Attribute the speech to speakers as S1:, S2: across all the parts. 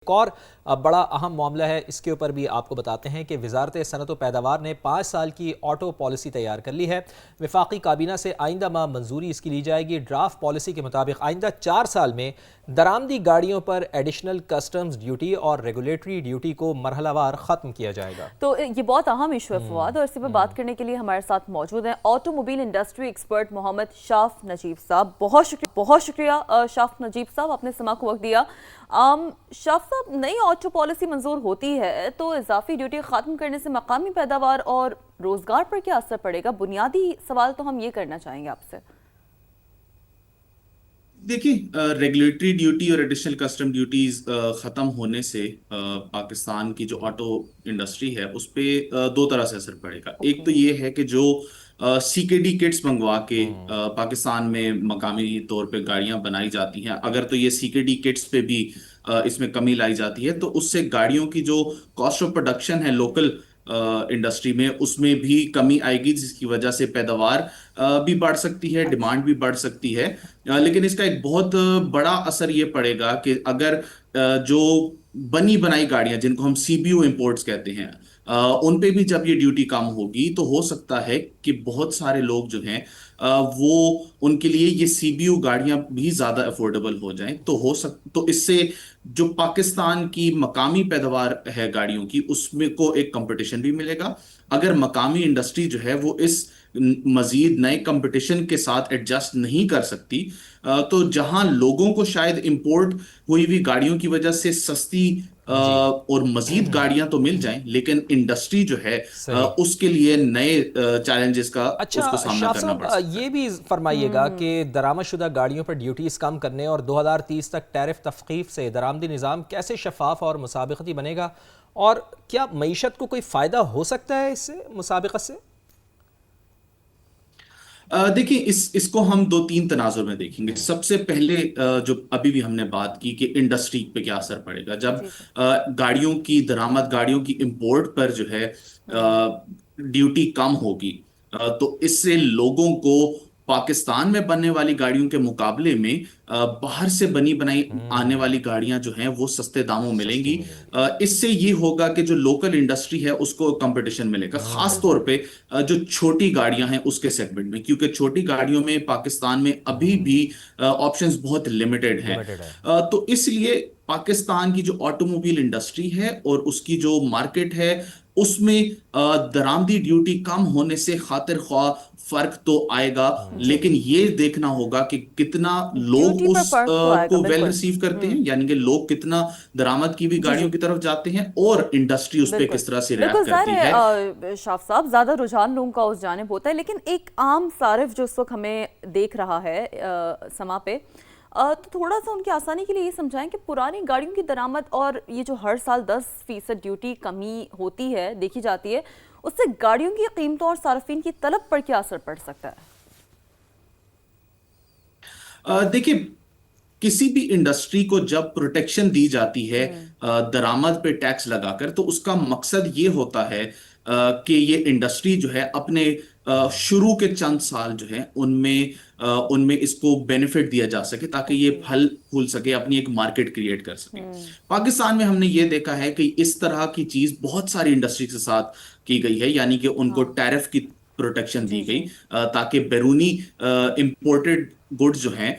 S1: ایک اور بڑا اہم معاملہ ہے، اس کے اوپر بھی آپ کو بتاتے ہیں کہ وزارت صنعت و پیداوار نے 5 سال کی آٹو پالیسی تیار کر لی ہے۔ وفاقی کابینہ سے آئندہ ماہ منظوری اس کی لی جائے گی۔ ڈرافٹ پالیسی کے مطابق آئندہ 4 سال میں درآمدی گاڑیوں پر ایڈیشنل کسٹمز ڈیوٹی اور ریگولیٹری ڈیوٹی کو مرحلہ وار ختم کیا جائے گا۔
S2: تو یہ بہت اہم ایشو ہے فواد، اور اسی پر بات کرنے کے لیے ہمارے ساتھ موجود ہیں آٹو موبائل انڈسٹری ایکسپرٹ محمد شاف نجیب صاحب۔ بہت شکریہ شاف نجیب صاحب، آپ نے سما کو وقت دیا۔ شاف صاحب، نئی آٹو پالیسی منظور ہوتی ہے تو اضافی ڈیوٹی ختم کرنے سے مقامی پیداوار اور روزگار پر کیا اثر پڑے گا؟ بنیادی سوال تو ہم یہ کرنا چاہیں گے آپ سے۔
S3: دیکھیں، ریگولیٹری ڈیوٹی اور ایڈیشنل کسٹم ڈیوٹیز ختم ہونے سے پاکستان کی جو آٹو انڈسٹری ہے اس پہ دو طرح سے اثر پڑے گا۔ ایک تو یہ ہے کہ جو سی کے ڈی کٹس منگوا کے پاکستان میں مقامی طور پہ گاڑیاں بنائی جاتی ہیں، اگر تو یہ سی کے ڈی کٹس پہ بھی اس میں کمی لائی جاتی ہے تو اس سے گاڑیوں کی جو کاسٹ آف پروڈکشن ہے لوکل انڈسٹری میں، اس میں بھی کمی آئے گی، جس کی وجہ سے پیداوار بھی بڑھ سکتی ہے، ڈیمانڈ بھی بڑھ سکتی ہے۔ لیکن اس کا ایک بہت بڑا اثر یہ پڑے گا کہ اگر جو بنی بنائی گاڑیاں جن کو ہم سی بی او امپورٹس کہتے ہیں، ان پہ بھی جب یہ ڈیوٹی کم ہوگی تو ہو سکتا ہے کہ بہت سارے لوگ جو ہیں وہ ان کے لیے یہ سی بی او گاڑیاں بھی زیادہ افورڈیبل ہو جائیں، تو اس سے جو پاکستان کی مقامی پیداوار ہے گاڑیوں کی، اس میں کو ایک کمپٹیشن بھی ملے گا۔ اگر مقامی انڈسٹری جو ہے وہ اس مزید نئے کمپٹیشن کے ساتھ ایڈجسٹ نہیں کر سکتی، تو جہاں لوگوں کو شاید امپورٹ ہوئی ہوئی گاڑیوں کی وجہ سے سستی اور مزید گاڑیاں تو مل جائیں، لیکن انڈسٹری جو ہے اس کے لیے نئے چیلنجز کا اس کو سامنا
S1: شاف
S3: کرنا
S1: صاحب،
S3: پڑ سکتا ہے۔
S1: یہ بھی فرمائیے گا کہ درآمد شدہ گاڑیوں پر ڈیوٹیز کم کرنے اور 2030 تک ٹیرف تخفیف سے درآمدی نظام کیسے شفاف اور مسابقتی بنے گا، اور کیا معیشت کو کوئی فائدہ ہو سکتا ہے اس سے، مسابقت سے؟
S3: دیکھیں، اس کو ہم دو تین تناظر میں دیکھیں گے۔ سب سے پہلے جو ابھی بھی ہم نے بات کی کہ انڈسٹری پہ کیا اثر پڑے گا جب گاڑیوں کی درآمد، گاڑیوں کی امپورٹ پر جو ہے ڈیوٹی کم ہوگی، تو اس سے لوگوں کو پاکستان میں بننے والی گاڑیوں کے مقابلے میں باہر سے بنی بنائی آنے والی گاڑیاں جو ہیں وہ سستے داموں ملیں گی۔ اس سے یہ ہوگا کہ جو لوکل انڈسٹری ہے اس کو کمپٹیشن ملے گا، خاص طور پہ جو چھوٹی گاڑیاں ہیں اس کے سیگمنٹ میں، کیونکہ چھوٹی گاڑیوں میں پاکستان میں ابھی بھی آپشنز بہت لمیٹڈ ہیں۔ تو اس لیے پاکستان کی جو آٹو موبائل انڈسٹری ہے اور اس کی جو مارکیٹ ہے، اس میں درآمدی ڈیوٹی کم ہونے سے خاطر خواہ فرق تو آئے گا، لیکن یہ دیکھنا ہوگا کہ کتنا لوگ
S2: ڈیوٹی پر
S3: اس
S2: فرق تو آئے گا،
S3: کو ویل
S2: بالکل۔
S3: ریسیو کرتے ہیں، یعنی کہ لوگ کتنا درآمد کی بھی گاڑیوں کی طرف جاتے ہیں اور انڈسٹری اس پہ کس طرح سے ریاکٹ کرتی ہے۔
S2: ہے شاف صاحب، زیادہ رجحان لوگوں کا اس جانب ہوتا ہے، لیکن ایک عام صارف جو اس وقت ہمیں دیکھ رہا ہے سما پہ، تو تھوڑا سا ان کی آسانی کے لیے یہ سمجھائیں کہ پرانی گاڑیوں کی درآمد اور یہ جو ہر سال 10% ڈیوٹی کمی ہوتی ہے، دیکھی جاتی ہے، اس سے گاڑیوں کی قیمتوں اور صارفین کی طلب پر کیا اثر پڑ سکتا ہے؟
S3: دیکھیں، کسی بھی انڈسٹری کو جب پروٹیکشن دی جاتی ہے درآمد پہ ٹیکس لگا کر، تو اس کا مقصد یہ ہوتا ہے کہ یہ انڈسٹری جو ہے اپنے شروع کے چند سال جو ہے ان میں اس کو بینیفٹ دیا جا سکے تاکہ یہ پھل پھول سکے، اپنی ایک مارکیٹ کریٹ کر سکے۔ پاکستان میں ہم نے یہ دیکھا ہے کہ اس طرح کی چیز بہت ساری انڈسٹری کے ساتھ کی گئی ہے، یعنی کہ ان کو ٹیرف کی پروٹیکشن دی گئی تاکہ بیرونی امپورٹڈ گڈز جو ہیں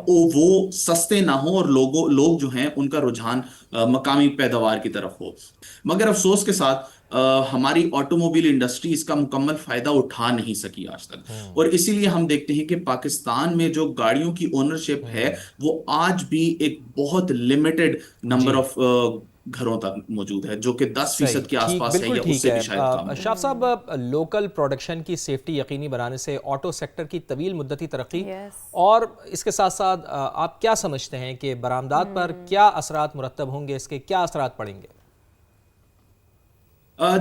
S3: وہ سستے نہ ہوں اور لوگ جو ہیں ان کا رجحان مقامی پیداوار کی طرف ہو۔ مگر افسوس کے ساتھ ہماری آٹو موبائل انڈسٹری اس کا مکمل فائدہ اٹھا نہیں سکی آج تک، اور اسی لیے ہم دیکھتے ہیں کہ پاکستان میں جو گاڑیوں کی اونرشپ ہے وہ آج بھی ایک بہت لمیٹڈ نمبر آف گھروں تک موجود ہے، جو کہ 10% کے آس پاس ہے یا اس سے بھی شاید کم ہے۔
S1: شاف صاحب، لوکل پروڈکشن کی سیفٹی یقینی بنانے سے آٹو سیکٹر کی طویل مدتی ترقی اور اس کے ساتھ ساتھ آپ کیا سمجھتے ہیں کہ برآمدات پر کیا اثرات مرتب ہوں گے، اس کے کیا اثرات پڑیں گے؟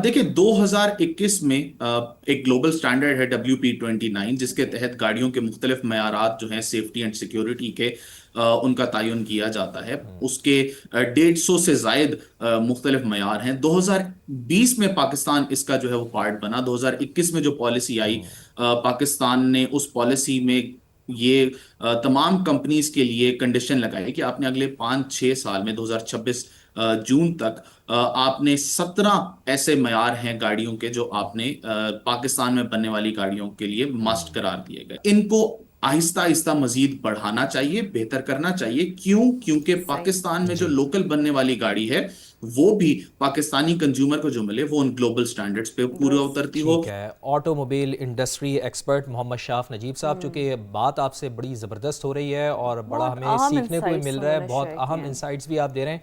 S3: دیکھیں، 2021 میں ایک گلوبل سٹینڈرڈ ہے WP29، جس کے تحت گاڑیوں کے مختلف معیارات جو ہیں سیفٹی اینڈ سیکیورٹی کے، ان کا تعین کیا جاتا ہے۔ اس کے 150 سے زائد مختلف معیار ہیں۔ 2020 میں پاکستان اس کا جو ہے وہ پارٹ بنا۔ 2021 میں جو پالیسی آئی، پاکستان نے اس پالیسی میں یہ تمام کمپنیز کے لیے کنڈیشن لگائی کہ آپ نے اگلے 5-6 سال میں 2026 جون تک آپ نے 17 ایسے معیار ہیں گاڑیوں کے جو آپ نے پاکستان میں بننے والی گاڑیوں کے لیے مسٹ قرار دیے گئے. ان کو آہستہ آہستہ مزید بڑھانا چاہیے, بہتر کرنا چاہیے. کیونکہ پاکستان میں جو لوکل بننے والی گاڑی ہے وہ بھی پاکستانی کنزیومر کو جو ملے وہ ان گلوبل سٹینڈرڈز پہ پورا اترتی ہو.
S1: ٹھیک ہے. آٹو موبائل انڈسٹری ایکسپرٹ محمد شاف نجیب صاحب, چونکہ بات آپ سے بڑی زبردست ہو رہی ہے اور بڑا ہمیں سیکھنے کو بھی مل رہا ہے, بہت اہم انسائٹس بھی آپ دے رہے ہیں.